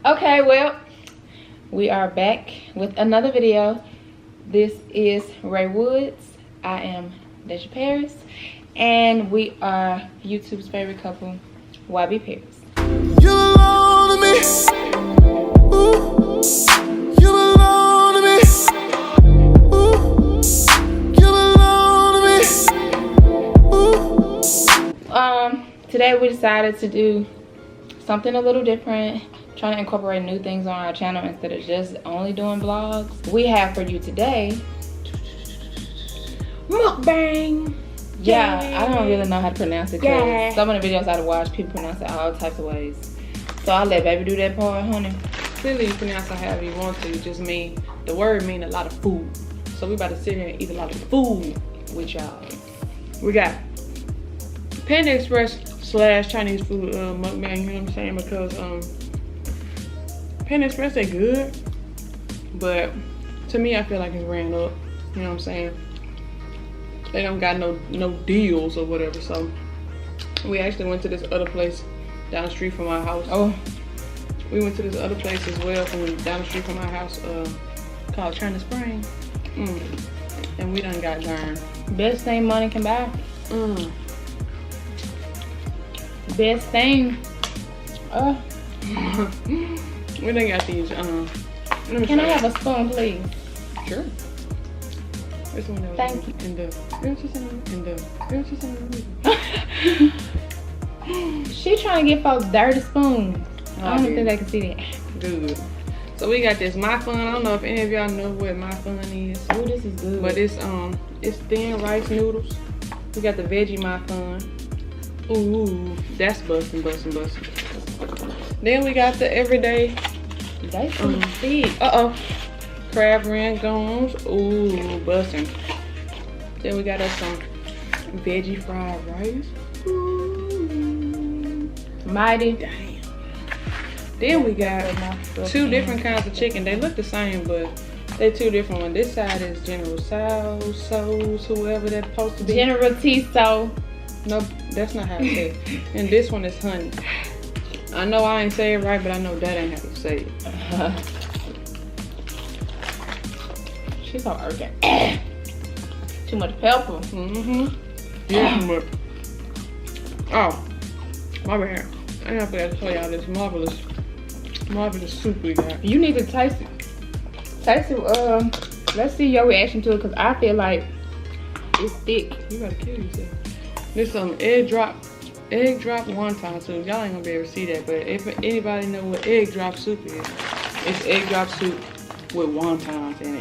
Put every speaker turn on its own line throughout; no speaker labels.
Okay, well, we are back with another video. This is Rae Woods. I am Deja Paris, and we are YouTube's favorite couple, YB Paris.
You belong to me. Ooh. You belong to me. Ooh. You belong to me. Ooh.
Today we decided to do something a little different, trying to incorporate new things on our channel instead of just only doing vlogs. We have for you today Mukbang. Yeah, I don't really know how to pronounce it because some of the videos I watch, people pronounce it all types of ways. So I'll let baby do that part, honey.
Clearly you pronounce it however you want to. It just mean, the word mean a lot of food. So we about to sit here and eat a lot of food with y'all. We got Panda Express / Chinese food mukbang, you know what I'm saying? Because Panda Express, they good. But to me, I feel like it's ran up. You know what I'm saying? They don't got no deals or whatever. So we actually went to this other place down the street from our house.
Oh,
we went to this other place as well from down the street from our house called China Spring. And we done got darn.
best thing money can buy. Best thing.
We done got these.
Can I have a spoon, please?
Sure. This one over
Thank
here.
She trying to get folks dirty spoons. I don't think they can see that.
Good. So we got this My Fun. I don't know if any of y'all know what My Fun is.
Oh, this is good.
But it's thin rice noodles. We got the veggie My Fun. Ooh, that's bustin'. Then we got the everyday.
They too big.
Crab rangoons. Ooh, bustin'. Then we got us some veggie fried rice. Ooh.
Mighty.
Damn. Then we got two different kinds of chicken. They look the same, but they two different ones. This side is General Tso's, whoever that's supposed to be.
General Tso.
No, that's not how to say it. And this one is honey. I know I ain't say it right, but I know that ain't how to say it.
She's so irking. Too much pepper.
Yeah, but oh, my bad. I forgot to tell y'all this marvelous soup we got.
You need to taste it. Taste it. Let's see your reaction to it, cause I feel like it's thick.
You gotta kill yourself. This egg drop wonton soup. Y'all ain't gonna be able to see that, but if anybody know what egg drop soup is, it's egg drop soup with wontons in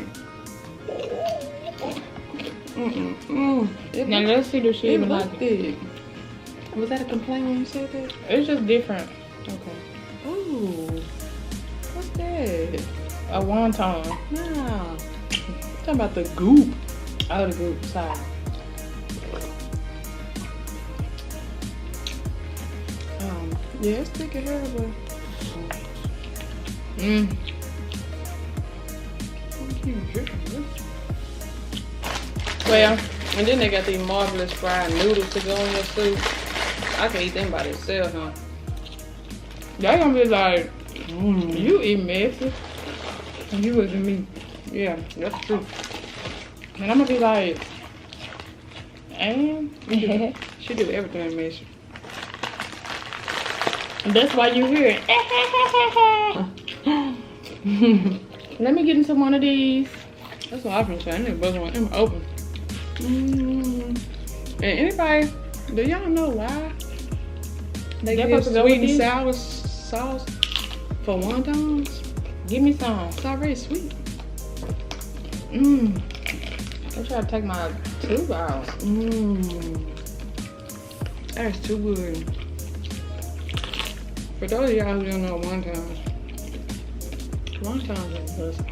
it.
Now let's see the shit.
It look thick. Was that a complaint when you said that?
It's just different.
Okay. Ooh, what's that?
A wonton.
Nah, talking about the goop.
Oh, the goop. Sorry.
Yeah, it's thick as hell, but well, and then they got these marvelous fried noodles to go in your soup. I can eat them by themselves, huh?
Y'all gonna be like, you eat messy. And you wasn't me.
Yeah, that's true.
And I'm gonna be like, and
She do everything messy.
that's why you hear it. Let me get into one of these.
That's what I've been saying. I need to buzz one of them open. And anybody, do y'all know why they give sweet and sour sauce for wontons?
Give me some.
It's already sweet.
They try to take my tooth out.
That's too good. For those of y'all who don't know wontons ain't bustin'.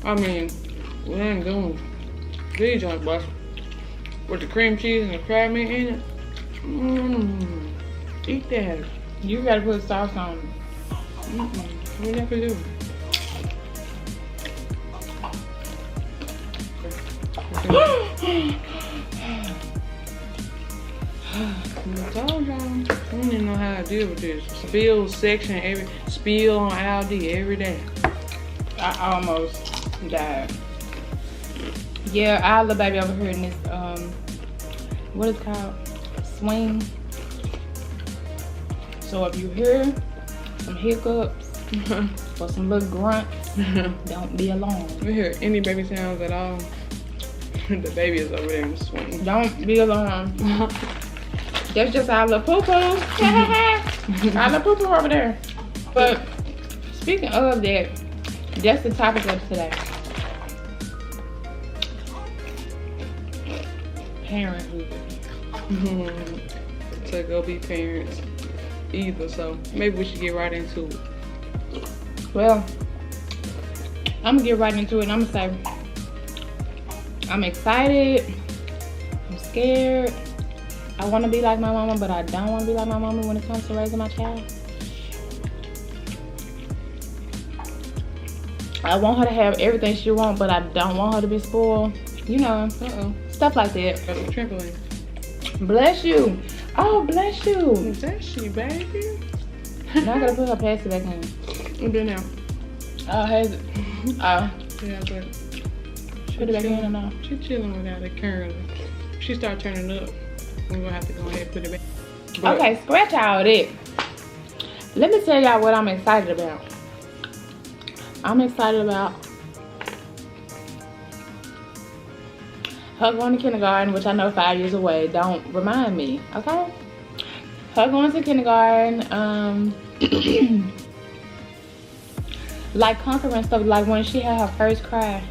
I mean, we ain't doing these joints bustin'. With the cream cheese and the crab meat in it. Eat that.
You gotta put sauce on it.
We never do. I told y'all, I don't even know how to deal with this. Spill section, spill on Aldi every day.
I almost died. Yeah, I have the baby over here in this, what is it called? Swing. So if you hear some hiccups or some little grunts, don't be alarmed.
If you hear any baby sounds at all, the baby is over there in the swing.
Don't be alarmed. That's just our little poo-poo. Our little poo-poo over there. But speaking of that, that's the topic of today. Parenthood.
To go be parents either, so maybe we should get right into it.
Well, I'm gonna get right into it and I'm gonna say I'm excited, I'm scared, I want to be like my mama, but I don't want to be like my mama when it comes to raising my child. I want her to have everything she wants, but I don't want her to be spoiled. You know, stuff like that.
Trampoline.
Bless you. Oh, bless you.
That she, baby.
Now I gotta put her past it back in.
I'm doing now.
Oh, has it? Oh.
Yeah, but
Put it back in or no?
She chilling without it currently. She start turning up, we're gonna have to go ahead and put it back. But
okay, scratch all that. Let me tell y'all what I'm excited about. I'm excited about her going to kindergarten, which I know 5 years away. Don't remind me, okay? Her going to kindergarten, like conquering stuff, like when she had her first cry,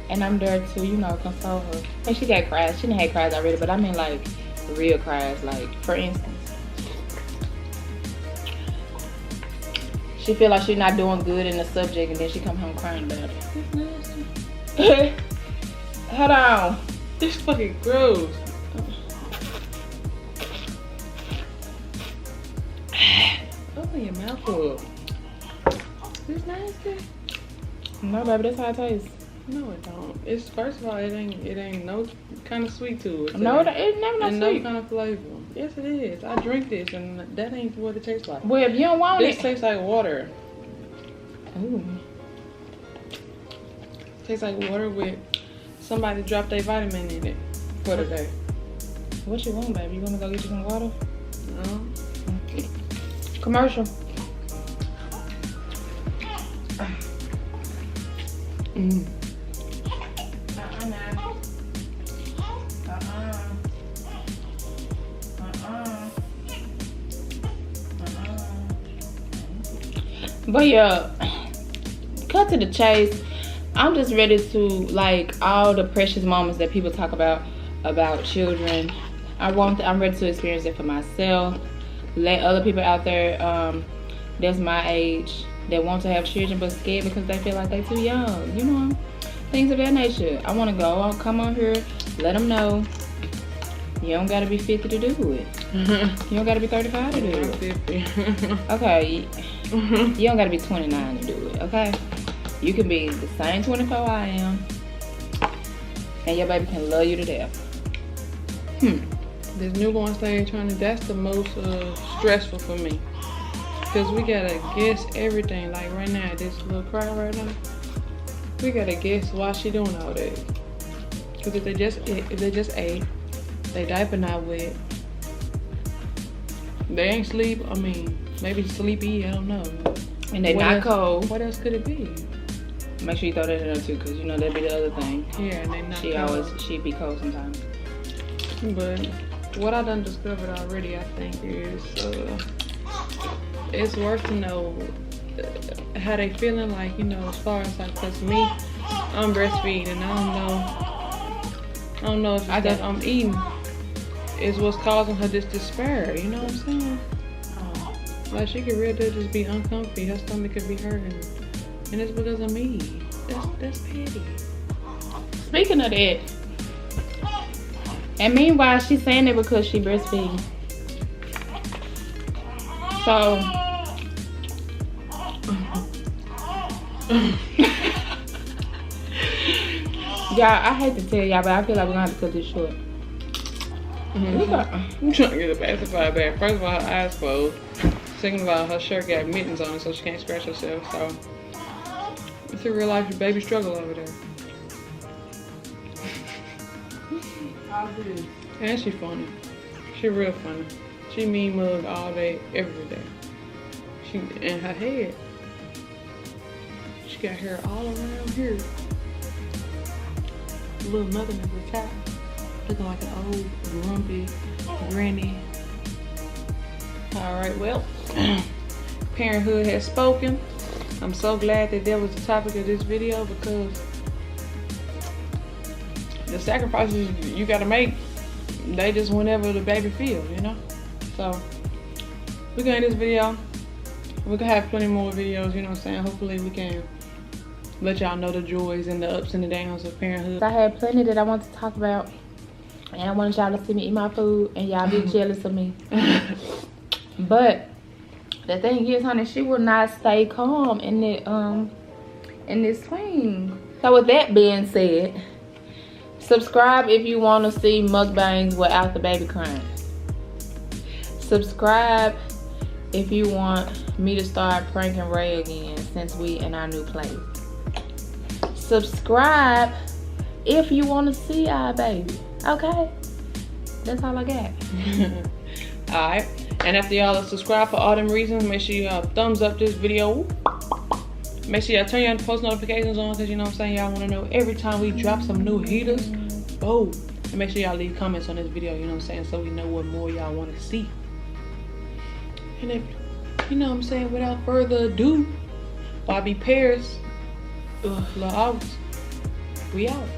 and I'm there to, you know, console her. And she got cries. She didn't have cries already, but I mean like real cries. Like, for instance, she feel like she's not doing good in the subject, and then she come home crying about it. Hold on.
this fucking gross. Open your mouth up. It's nasty.
No, baby, that's how it tastes.
No, it don't. It's, first of all, it ain't no kind of sweet to it.
No, it's never
and
no sweet.
No kind of flavor. Yes, it is. I drink this, and that ain't what it tastes like.
Well, if you don't want
This
it,
tastes like water.
ooh,
Tastes like water with somebody dropped their vitamin in it for the day.
what you want, baby? You want me to go get you some water?
No.
Commercial.
Mm.
But yeah, cut to the chase. I'm just ready to, like, all the precious moments that people talk about children. I'm ready to experience it for myself. Let other people out there that's my age that want to have children but scared because they feel like they're too young. You know, things of that nature. I want to go on, come on here, let them know you don't got to be 50 to do it. You don't got to be 35 to do it.
50.
Okay. You don't got to be 29 to do it, okay? You can be the same 24 I am, and your baby can love you to death.
This newborn stage, honey, that's the most stressful for me. Because we gotta guess everything. Like right now, this little cry right now, we gotta guess why she doing all that. Because if they just ate, they diaper not wet, they ain't sleep, I mean, maybe sleepy, I don't know.
And they not cold.
What else could it be?
Make sure you throw that in there too, because you know that'd be the other thing.
Yeah, and they not cold.
She'd be cold sometimes.
But what I done discovered already, I think, is it's worth to know how they feeling, like, you know, as far as like, cause me, I'm breastfeeding, and I don't know if the stuff I'm eating is what's causing her this despair. You know what I'm saying? Like, she could really just be uncomfy. Her stomach could be hurting, and it's because of me. That's petty.
Speaking of that, and meanwhile, she's saying it because she breastfeeds. So, y'all, I hate to tell y'all, but I feel like we're gonna have to cut this short.
I'm trying to get a pacifier back. First of all, her eyes closed. Second of all, her shirt got mittens on it, so she can't scratch herself. So it's a real life baby struggle over there. And she funny. She real funny. She mean mug all day, every day. She in her head. She got hair all around here. Little nothing at the top. Looking like an old grumpy granny. Alright, well, parenthood has spoken. I'm so glad that was the topic of this video because the sacrifices you gotta make, they just whenever the baby feels, you know? So, we're gonna end this video. We're gonna have plenty more videos, you know what I'm saying? Hopefully we can let y'all know the joys and the ups and the downs of parenthood.
I had plenty that I want to talk about. And I wanted y'all to see me eat my food and y'all be jealous of me. But the thing is, honey, she will not stay calm in this swing. So with that being said, subscribe if you want to see mukbangs without the baby crying. Subscribe if you want me to start pranking Rae again since we in our new place. Subscribe if you want to see our baby. Okay, that's all I got.
Alright, and after y'all subscribe for all them reasons, make sure y'all thumbs up this video. Make sure y'all turn your post notifications on, because you know what I'm saying, y'all want to know every time we drop some new heaters. Oh, and make sure y'all leave comments on this video, you know what I'm saying, so we know what more y'all want to see. And if, you know what I'm saying, without further ado, Bobby Paris, little out. We out.